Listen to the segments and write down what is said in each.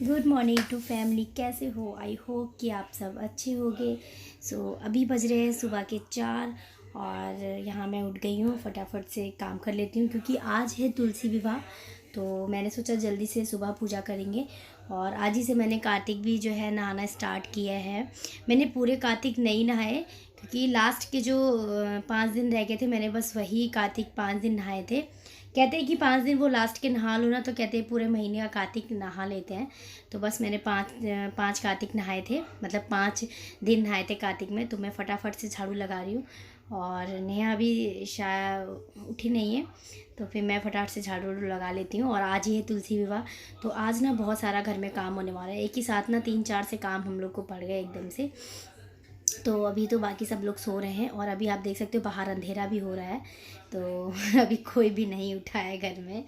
Good morning to family. कैसे हो? I hope कि आप सब अच्छे होंगे। अभी बज रहे हैं सुबह के 4 और यहाँ मैं उठ गई हूँ। फटाफट से काम कर लेती हूँ क्योंकि आज है तुलसी विवाह। तो मैंने सोचा जल्दी से सुबह पूजा करेंगे और आज ही से मैंने कार्तिक भी जो है नहाना स्टार्ट किया है। मैंने पूरे कार्तिक नहीं नहाए क्योंकि लास्ट के जो 5 दिन रह गए थे मैंने बस वही कार्तिक 5 दिन नहाए थे। कहते हैं कि 5 दिन वो लास्ट के नहा लो ना तो कहते हैं पूरे महीने का कार्तिक नहा लेते हैं। तो बस मैंने पाँच कार्तिक नहाए थे, मतलब 5 दिन नहाए थे कार्तिक में। तो मैं फटाफट से झाड़ू लगा रही हूँ और नेहा अभी शायद उठी नहीं है तो फिर मैं फटाफट से झाड़ू लगा लेती हूँ। और आज ही है तुलसी विवाह तो आज ना बहुत सारा घर में काम होने वाला है। एक ही साथ ना 3-4 से काम हम लोग को पड़ गए एकदम से। तो अभी तो बाकी सब लोग सो रहे हैं और अभी आप देख सकते हो बाहर अंधेरा भी हो रहा है। तो अभी कोई भी नहीं उठा है घर में।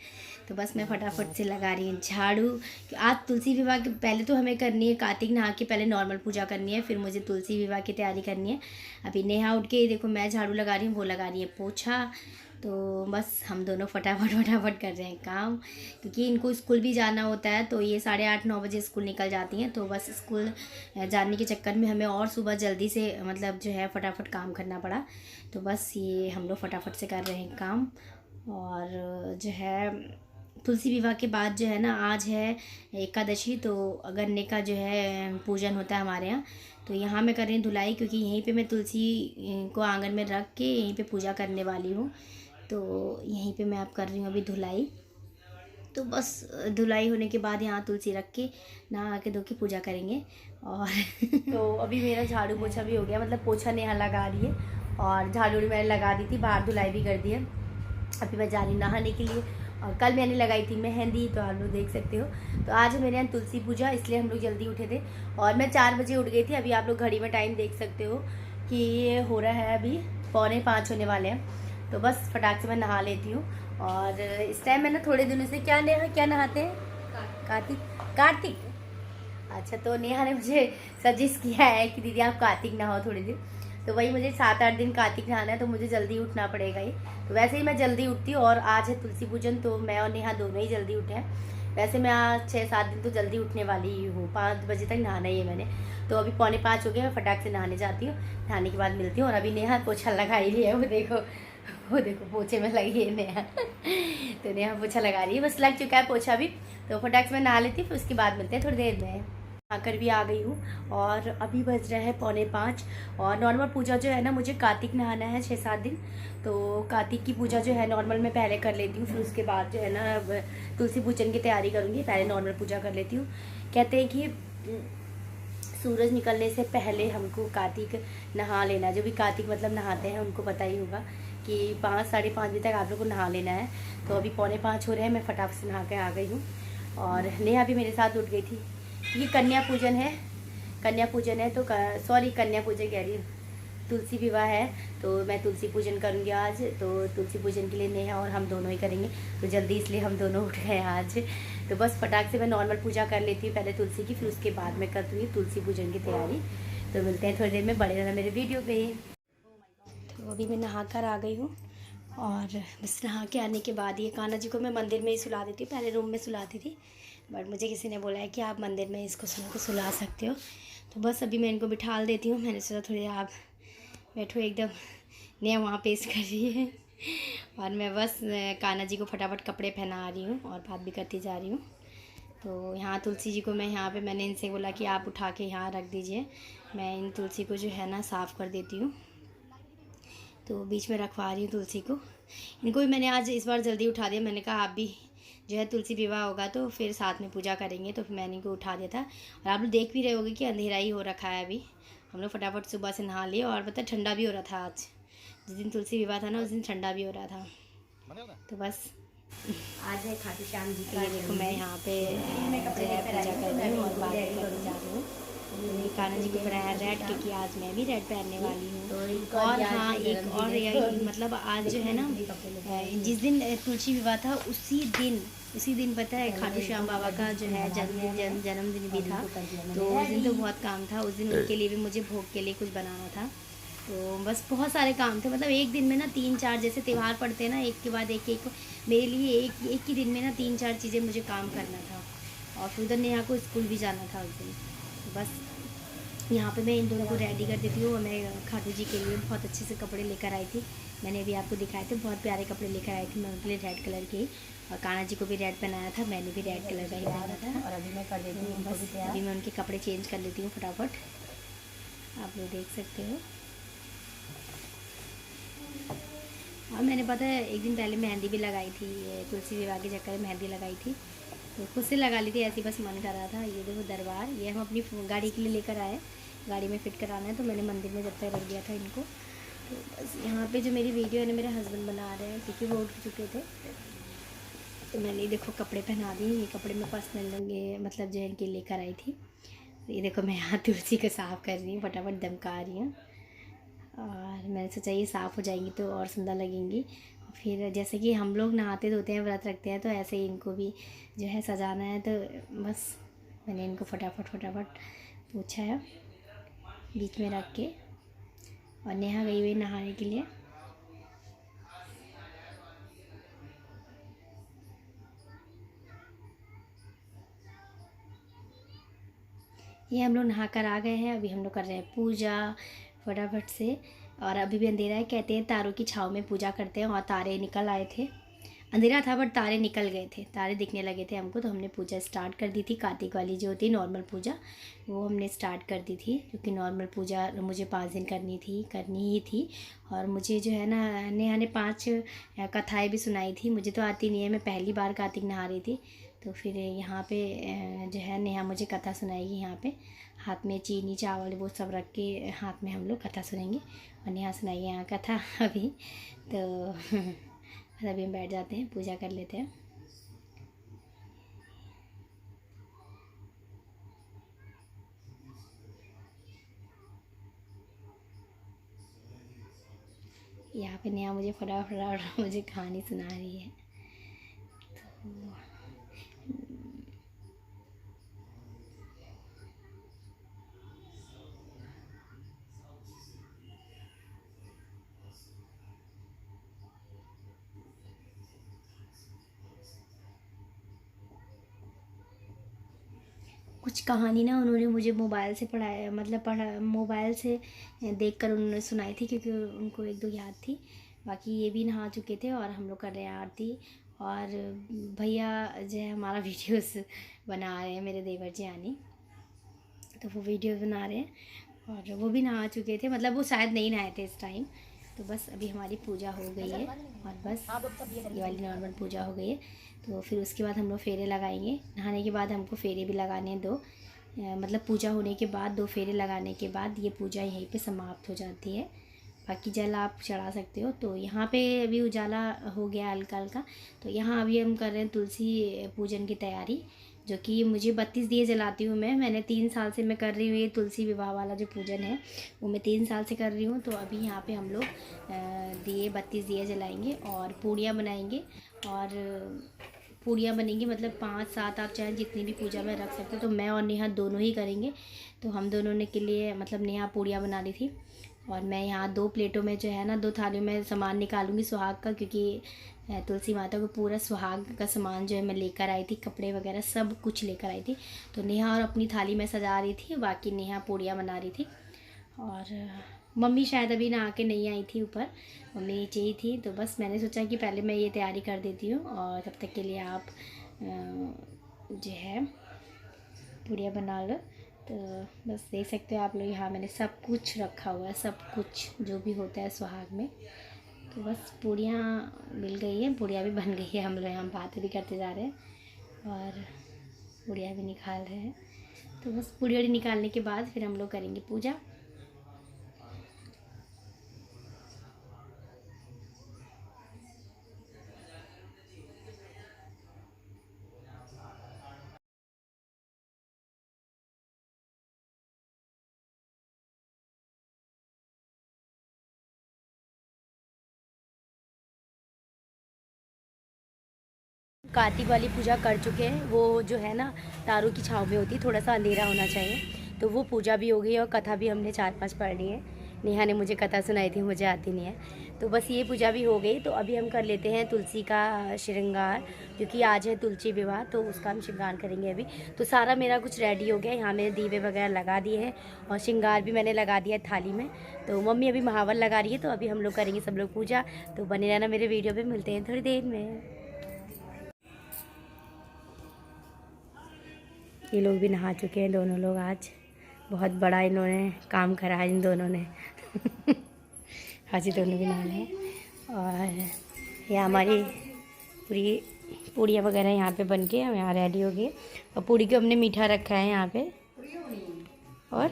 तो बस मैं फटाफट से लगा रही हूँ झाड़ू। आज तुलसी विवाह के पहले तो हमें करनी है कार्तिक नहा के पहले नॉर्मल पूजा करनी है, फिर मुझे तुलसी विवाह की तैयारी करनी है। अभी नेहा उठ के देखो मैं झाड़ू लगा रही हूँ, वो लगा रही है पोछा। तो बस हम दोनों फटाफट फटाफट कर रहे हैं काम क्योंकि इनको स्कूल भी जाना होता है। तो ये 8:30-9 बजे स्कूल निकल जाती हैं। तो बस स्कूल जाने के चक्कर में हमें और सुबह जल्दी से मतलब जो है फटाफट काम करना पड़ा। तो बस ये हम लोग फटाफट से कर रहे हैं काम। और जो है तुलसी विवाह के बाद जो है ना आज है एकादशी। तो गन्ने का जो है पूजन होता है हमारे यहाँ। तो यहाँ मैं कर रही हूँ धुलाई क्योंकि यहीं पे मैं तुलसी को आंगन में रख के यहीं पे पूजा करने वाली हूँ। तो यहीं पे मैं अब कर रही हूँ अभी धुलाई। तो बस धुलाई होने के बाद यहाँ तुलसी रख के नहा के धो के पूजा करेंगे। और तो अभी मेरा झाड़ू पोछा भी हो गया, मतलब पोछा नेहा लगा रही है और झाड़ू मैंने लगा दी थी, बाहर धुलाई भी कर दी है। अभी मैं जा रही नहाने के लिए। और कल मैंने लगाई थी मेहंदी, तो आप लोग देख सकते हो। तो आज मेरे यहाँ तुलसी पूजा, इसलिए हम लोग जल्दी उठे थे और मैं 4 बजे उठ गई थी। अभी आप लोग घड़ी में टाइम देख सकते हो कि ये हो रहा है अभी 4:45 होने वाले हैं। तो बस फटाक से मैं नहा लेती हूँ। और इस टाइम मैं ना थोड़े दिनों से क्या नहाते हैं कार्तिक कार्तिक। अच्छा, तो नेहा ने मुझे सजेस्ट किया है कि दीदी आप कार्तिक नहाओ थोड़े दिन। तो वही मुझे 7-8 दिन कार्तिक नहाना है तो मुझे जल्दी उठना पड़ेगा ही। तो वैसे ही मैं जल्दी उठती हूँ और आज है तुलसी पूजन तो मैं और नेहा दोनों ही जल्दी उठे हैं। वैसे मैं आज 6-7 दिन तो जल्दी उठने वाली ही हूँ, 5 बजे तक नहाना ही है मैंने। तो अभी 4:45 हो गए, मैं फटाक से नहाने जाती हूँ। नहाने के बाद मिलती हूँ। और अभी नेहा पोछा लगा ही रही है, वो देखो पोछे में लगी है नेहा। तो नेहा पोछा लगा रही है, बस लग चुका है पोछा भी। तो फटाक से मैं नहा लेती हूँ, फिर उसके बाद मिलते हैं थोड़ी देर में। आकर भी आ गई हूँ और अभी बज रहा है 4:45। और नॉर्मल पूजा जो है ना, मुझे कार्तिक नहाना है 6-7 दिन। तो कार्तिक की पूजा जो है नॉर्मल मैं पहले कर लेती हूँ, फिर उसके बाद जो है ना तुलसी पूजन की तैयारी करूँगी। पहले नॉर्मल पूजा कर लेती हूँ। कहते हैं कि सूरज निकलने से पहले हमको कार्तिक नहा लेना। जो भी कार्तिक मतलब नहाते हैं उनको पता ही होगा कि 5-5:30 बजे तक आप लोग को नहा लेना है। तो अभी 4:45 हो रहे हैं, मैं फटाफट से नहा के आ गई हूँ। और नेहा भी मेरे साथ उठ गई थी। ये कन्या पूजन है तो कन्या पूजन कह रही हूँ, तुलसी विवाह है। तो मैं तुलसी पूजन करूँगी आज। तो तुलसी पूजन के लिए नेहा और हम दोनों ही करेंगे। तो जल्दी इसलिए हम दोनों उठ गए आज। तो बस फटाक से मैं नॉर्मल पूजा कर लेती हूँ पहले तुलसी की, फिर उसके बाद मैं करती हूँ तुलसी पूजन की तैयारी। तो मिलते हैं थोड़ी देर में, बड़े रहना मेरे वीडियो पे। तो अभी मैं नहा कर आ गई हूँ और बस नहा के आने के बाद ये कान्हा जी को मैं मंदिर में ही सुला देती हूँ। पहले रूम में सुलाती थी बट मुझे किसी ने बोला है कि आप मंदिर में इसको सुला सकते हो। तो बस अभी मैं इनको बिठाल देती हूँ। मैंने सोचा थोड़ी आप बैठो, एकदम नया वहाँ पेश कर रही है। और मैं बस कान्हा जी को फटाफट कपड़े पहना रही हूँ और बात भी करती जा रही हूँ। तो यहाँ तुलसी जी को मैं यहाँ पे मैंने इनसे बोला कि आप उठा के यहाँ रख दीजिए, मैं इन तुलसी को जो है ना साफ़ कर देती हूँ। तो बीच में रखवा रही हूँ तुलसी को। इनको भी मैंने आज इस बार जल्दी उठा दिया। मैंने कहा आप भी जो है तुलसी विवाह होगा तो फिर साथ में पूजा करेंगे, तो फिर मैंने इनको उठा दिया था। और आप लोग देख भी रहे होगे कि अंधेरा ही हो रखा है अभी। हम लोग फटाफट सुबह से नहा लिए और पता ठंडा भी हो रहा था। आज जिस दिन तुलसी विवाह था ना उस दिन ठंडा भी हो रहा था। तो बस आज है खाटू श्याम जी के लिए देखो मैं यहाँ पे पूजा कर रही हूँ और बात करने जा रही हूँ। मैंने कान्हा जी को बनाया रेड क्योंकि आज मैं भी रेड पहनने वाली हूँ। और हाँ, एक और मतलब आज जो है ना जिस दिन तुलसी विवाह था उसी दिन पता है खाटू श्याम बाबा का जो है जन्मदिन भी था। तो उस दिन तो बहुत काम था। उस दिन उनके लिए भी मुझे भोग के लिए कुछ बनाना था। तो बस बहुत सारे काम थे, मतलब एक दिन में ना 3-4 जैसे त्यौहार पड़ते हैं ना एक के बाद एक, मेरे लिए एक ही दिन में ना 3-4 चीज़ें मुझे काम करना था। और फिर उधर नेहा को स्कूल भी जाना था उस दिन। तो बस यहाँ पे मैं इन दोनों को रेडी कर देती हूँ। मैं खाटू जी के लिए बहुत अच्छे से कपड़े लेकर आई थी, मैंने भी आपको दिखाए थे, बहुत प्यारे कपड़े लेकर आई थी मैं उनके लिए रेड कलर के। और कान्हा जी को भी रेड पहनाया था, मैंने भी रेड कलर का ही पहना था। और अभी मैं कर देती हूँ बस, अभी मैं उनके कपड़े चेंज कर लेती हूँ फटाफट, आप लोग देख सकते हो। और मैंने पता है एक दिन पहले मेहंदी भी लगाई थी, तुलसी विवाह के चक्कर में मेहंदी लगाई थी, तो खुद से लगा ली थी, ऐसी बस मन कर रहा था। ये देखो दरबार, ये हम अपनी गाड़ी के लिए लेकर आए, गाड़ी में फ़िट कराना है, तो मैंने मंदिर में जब तक रख दिया था इनको। तो बस यहाँ पे जो मेरी वीडियो है ना, मेरे हस्बैंड बना रहे हैं क्योंकि वो उठ चुके थे, तो मैंने देखो कपड़े पहना दिए। ये कपड़े मैं पर्सनल मतलब जो है इनके लेकर आई थी। ये देखो मैं यहाँ तुलसी को साफ़ कर रही हूँ, फटाफट दमका रही हूँ, और मैंने सोचा ये साफ़ हो जाएंगी तो और सुंदर लगेंगी। फिर जैसे कि हम लोग नहाते धोते हैं, व्रत रखते हैं, तो ऐसे ही इनको भी जो है सजाना है। तो बस मैंने इनको फटाफट पूछा है बीच में रख के, और नेहा गई हुई नहाने के लिए। ये हम लोग नहा कर आ गए हैं, अभी हम लोग कर रहे हैं पूजा फटाफट से। और अभी भी अंधेरा है, कहते हैं तारों की छाँव में पूजा करते हैं, और तारे निकल आए थे। अंधेरा था बट तारे निकल गए थे, तारे दिखने लगे थे हमको, तो हमने पूजा स्टार्ट कर दी थी। कार्तिक वाली जो होती है नॉर्मल पूजा, वो हमने स्टार्ट कर दी थी, क्योंकि नॉर्मल पूजा मुझे 5 दिन करनी ही थी। और मुझे जो है ना, नेहा ने 5 कथाएँ भी सुनाई थी, मुझे तो आती नहीं है, मैं पहली बार कार्तिक नहा रही थी। तो फिर यहाँ पे जो है नेहा मुझे कथा सुनाएगी, यहाँ पे हाथ में चीनी चावल वो सब रख के हाथ में हम लोग कथा सुनेंगे, और नेहा सुनाइए यहाँ कथा अभी। तो अभी हम बैठ जाते हैं, पूजा कर लेते हैं। यहाँ पे नेहा मुझे फटाफट मुझे कहानी सुना रही है। तो कुछ कहानी ना उन्होंने मुझे मोबाइल से पढ़ाया, मतलब मोबाइल से देख कर उन्होंने सुनाई थी, क्योंकि उनको 1-2 याद थी। बाकी ये भी नहा चुके थे, और हम लोग कर रहे हैं आरती। और भैया जो है हमारा वीडियोस बना रहे हैं, मेरे देवर जी यानी, तो वो वीडियो बना रहे हैं। और वो भी नहा चुके थे, मतलब वो शायद नहीं नहाए थे इस टाइम। तो बस अभी हमारी पूजा हो गई है, और बस ये वाली नॉर्मल पूजा हो गई है। तो फिर उसके बाद हम लोग फेरे लगाएंगे। नहाने के बाद हमको फेरे भी लगाने हैं 2, मतलब पूजा होने के बाद 2 फेरे लगाने के बाद ये पूजा यहीं पे समाप्त हो जाती है। बाकी जल आप चढ़ा सकते हो। तो यहाँ पे अभी उजाला हो गया हल्का हल्का, तो यहाँ अभी हम कर रहे हैं तुलसी पूजन की तैयारी, जो कि मुझे 32 दिए जलाती हूँ मैंने 3 साल से मैं कर रही हूँ। ये तुलसी विवाह वाला जो पूजन है वो मैं 3 साल से कर रही हूँ। तो अभी यहाँ पे हम लोग 32 दिए जलाएंगे और पूड़ियाँ बनाएंगे। और पूड़ियाँ बनेंगी, मतलब 5-7 आप चाहे जितनी भी पूजा में रख सकते हो। तो मैं और नेहा दोनों ही करेंगे। तो हम दोनों ने के लिए, मतलब नेहा पूड़ियाँ बना रही थी, और मैं यहाँ 2 प्लेटों में जो है ना, 2 थालियों में सामान निकालूंगी सुहाग का, क्योंकि तुलसी माता को पूरा सुहाग का सामान जो है मैं लेकर आई थी, कपड़े वगैरह सब कुछ लेकर आई थी। तो नेहा और अपनी थाली में सजा रही थी, बाकी नेहा पूड़ियाँ बना रही थी। और मम्मी शायद अभी नहा के नहीं आई थी ऊपर, मम्मी नीचे ही थी। तो बस मैंने सोचा कि पहले मैं ये तैयारी कर देती हूँ, और तब तक के लिए आप जो है पूड़ियाँ बना लो। तो बस देख सकते हो आप लोग, यहाँ मैंने सब कुछ रखा हुआ है, सब कुछ जो भी होता है सुहाग में। तो बस पूड़ियाँ मिल गई है, पूड़ियाँ भी बन गई है, हम लोग यहाँ बातें भी करते जा रहे हैं और पूड़ियाँ भी निकाल रहे हैं। तो बस पूड़ी निकालने के बाद फिर हम लोग करेंगे पूजा। कार्तिक वाली पूजा कर चुके हैं, वो जो है ना तारों की छाँव में होती है, थोड़ा सा अंधेरा होना चाहिए। तो वो पूजा भी हो गई और कथा भी हमने 4-5 पढ़ ली है। नेहा ने मुझे कथा सुनाई थी, मुझे आती नहीं है। तो बस ये पूजा भी हो गई। तो अभी हम कर लेते हैं तुलसी का श्रृंगार, क्योंकि आज है तुलसी विवाह, तो उसका हम श्रृंगार करेंगे अभी। तो सारा मेरा कुछ रेडी हो गया। यहाँ मैंने दीवे वगैरह लगा दिए हैं और श्रृंगार भी मैंने लगा दिया है थाली में। तो मम्मी अभी महावर लगा रही है। तो अभी हम लोग करेंगे सब लोग पूजा। तो बने रहना मेरे वीडियो पर, मिलते हैं थोड़ी देर में। ये लोग भी नहा चुके हैं, दोनों लोग। आज बहुत बड़ा इन्होंने काम करा है इन दोनों ने। आज ही दोनों भी नहाने हैं। और ये हमारी पूरी पूड़ियाँ वगैरह यहाँ पे बन के हम यहाँ रेडी हो गए। और पूड़ी को हमने मीठा रखा है यहाँ पे। और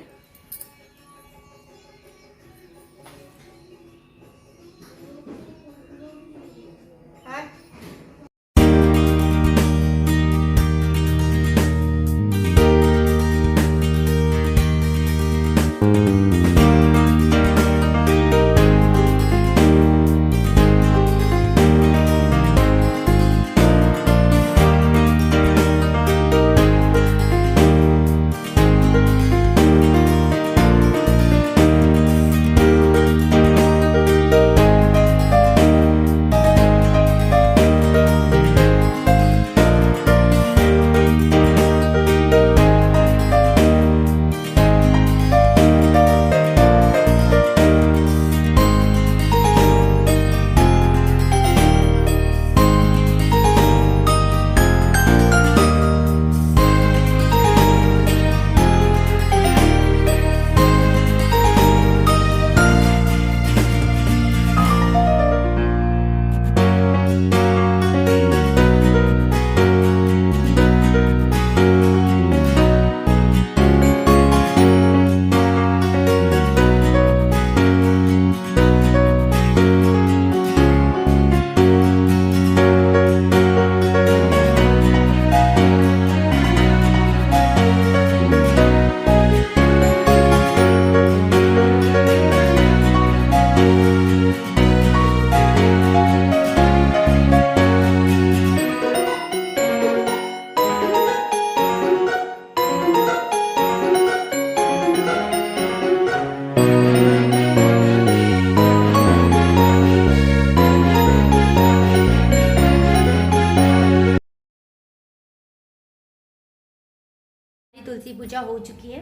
तुलसी पूजा हो चुकी है।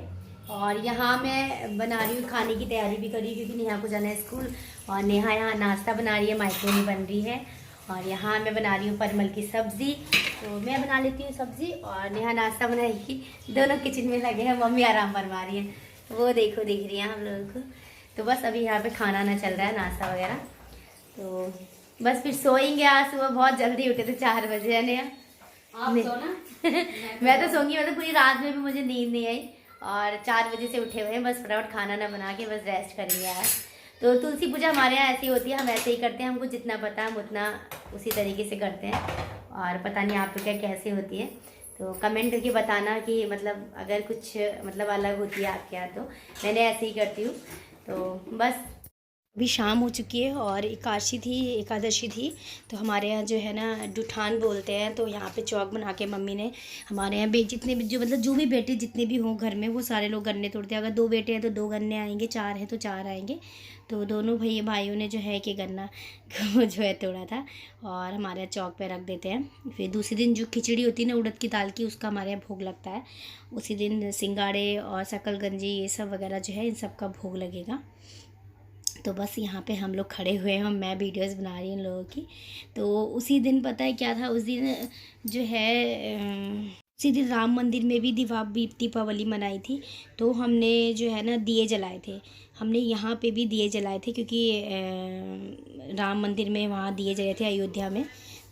और यहाँ मैं बना रही हूँ, खाने की तैयारी भी कर रही हूँ, क्योंकि नेहा को जाना है स्कूल। और नेहा यहाँ नाश्ता बना रही है, माइक्रोनी बन रही है। और यहाँ मैं बना रही हूँ परमल की सब्ज़ी। तो मैं बना लेती हूँ सब्ज़ी और नेहा नाश्ता बनाएगी। दोनों किचन में लगे हैं, मम्मी आराम फरमा रही है, वो देख रही हैं हम लोगों को। तो बस अभी यहाँ पे खाना ना चल रहा है, नाश्ता वगैरह। तो बस फिर सोएंगे। आज सुबह बहुत जल्दी उठे थे, 4 बजे है नेहा। आप सोना? मैं तो सोंगी, मतलब पूरी रात में भी मुझे नींद नहीं आई। और 4 बजे से उठे हुए हैं, बस फटाफट खाना ना बना के बस रेस्ट करेंगे यार। तो तुलसी पूजा हमारे यहाँ ऐसी होती है, हम ऐसे ही करते हैं। हमको जितना पता है हम उतना उसी तरीके से करते हैं। और पता नहीं आप क्या कैसे होती है, तो कमेंट करके बताना कि मतलब अगर कुछ मतलब अलग होती है आपके यहाँ। तो मैंने ऐसे ही करती हूँ। तो बस अभी शाम हो चुकी है और एकादशी थी। तो हमारे यहाँ जो है ना डुठान बोलते हैं। तो यहाँ पे चौक बना के मम्मी ने, हमारे यहाँ जितने भी जो भी बेटे जितने भी हों घर में, वो सारे लोग गन्ने तोड़ते हैं। अगर 2 बेटे हैं तो 2 गन्ने आएंगे, 4 हैं तो 4 आएंगे। तो दोनों भाइयों ने जो है कि गन्ना जो है तोड़ा था और हमारे यहाँ चौक पे रख देते हैं। फिर दूसरे दिन जो खिचड़ी होती है ना उड़द की दाल की, उसका हमारे यहाँ भोग लगता है। उसी दिन सिंगाड़े और शकलगंजी ये सब वगैरह जो है इन सब का भोग लगेगा। तो बस यहाँ पे हम लोग खड़े हुए हैं, मैं वीडियोस बना रही हूँ लोगों की। तो उसी दिन पता है क्या था, उस दिन जो है उसी दिन राम मंदिर में भी दीपावली मनाई थी। तो हमने जो है ना दिए जलाए थे, हमने यहाँ पे भी दिए जलाए थे, क्योंकि राम मंदिर में वहाँ दिए जलाए थे अयोध्या में।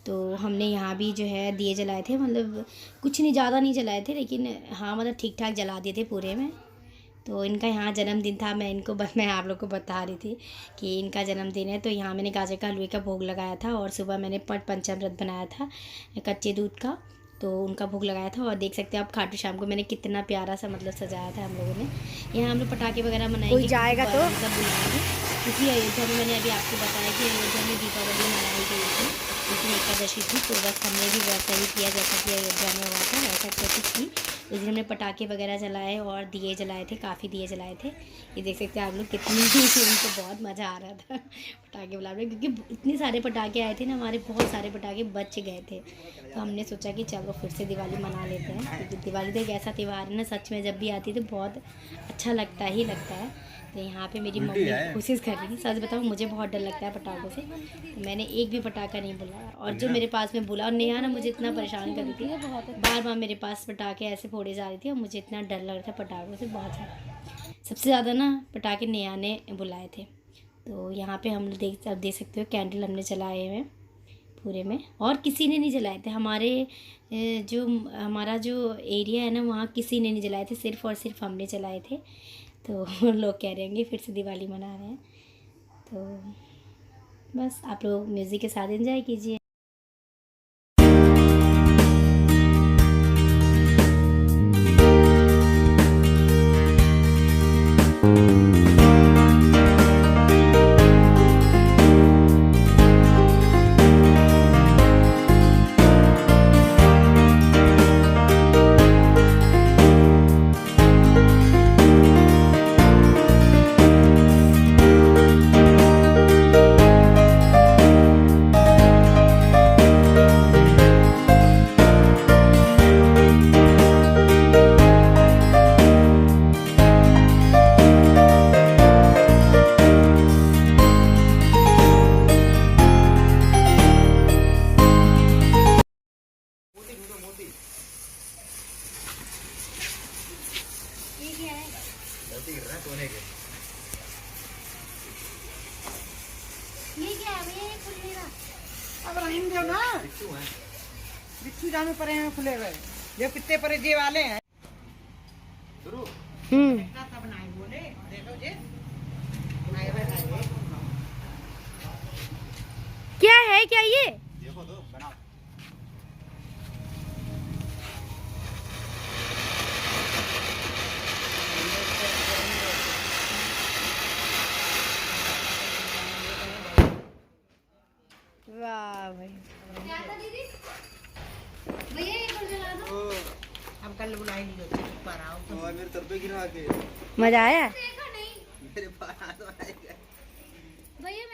तो हमने यहाँ भी जो है दिए जलाए थे, मतलब कुछ नहीं, ज़्यादा नहीं जलाए थे, लेकिन हाँ मतलब ठीक ठाक जला दिए थे पूरे में। तो इनका यहाँ जन्मदिन था, मैं आप लोग को बता रही थी कि इनका जन्मदिन है। तो यहाँ मैंने गाजर का हलवे का भोग लगाया था और सुबह मैंने पंचामृत बनाया था कच्चे दूध का, तो उनका भोग लगाया था। और देख सकते हैं आप खाटू शाम को मैंने कितना प्यारा सा मतलब सजाया था हम लोगों ने। यहाँ हम लोग पटाखे वगैरह मनाएंगे, कोई जाएगा तो सब बुलाएंगे। क्योंकि अयोध्या में मैंने अभी आपको बताया कि अयोध्या में दीपावली मनाई गई थी, लेकिन एकादशी थी, तो बस हमने भी वैसा ही किया जैसा कि अयोध्या में हुआ था, वैसा कोशिश की। उस दिन हमने पटाखे वगैरह जलाए और दिए जलाए थे, काफ़ी दिए जलाए थे। ये देख सकते हैं आप लोग कितनी उनको बहुत मज़ा आ रहा था पटाखे बुला रहे, क्योंकि इतने सारे पटाखे आए थे ना, हमारे बहुत सारे पटाखे बच गए थे। तो हमने सोचा कि चलो फिर से दिवाली मना लेते हैं, क्योंकि दिवाली तो एक ऐसा त्यौहार है ना, सच में जब भी आती है तो बहुत अच्छा लगता है। तो यहाँ पे मेरी मम्मी कोशिश कर रही थी, सच बताऊँ मुझे बहुत डर लगता है पटाखों से, तो मैंने एक भी पटाखा नहीं बुलाया। और जो मेरे पास में बुला, और नेहा ना मुझे इतना परेशान कर रही थी, बार बार मेरे पास पटाखे ऐसे फोड़े जा रही थी, और मुझे इतना डर लग रहा था पटाखों से बहुत ज़्यादा। सबसे ज़्यादा ना पटाखे नेहा ने बुलाए थे। तो यहाँ पे हम देख सकते हो कैंडल हमने जलाए हुए पूरे में, और किसी ने नहीं जलाए थे। हमारा जो एरिया है ना, वहाँ किसी ने नहीं जलाए थे, सिर्फ़ और सिर्फ हमने जलाए थे। तो लोग कह रहे होंगे फिर से दिवाली मना रहे हैं। तो बस आप लोग म्यूज़िक के साथ एंजॉय कीजिए। ये क्या है भैया, ये खुल नहीं रहा। अब रहीम जो ना बिच्छू जाने पड़े हैं खुले हुए, ये कितने परे जे वाले हैं। सब नहीं बोले, देखो जे क्या है, क्या ये देखो तो बना। वाह भाई, क्या था दीदी? भैया ये कर जला दो। अब कल बुलाई ली पर आओ तो और मेरे सर पे गिरा के मजा आया? मेरे पास आएगा भैया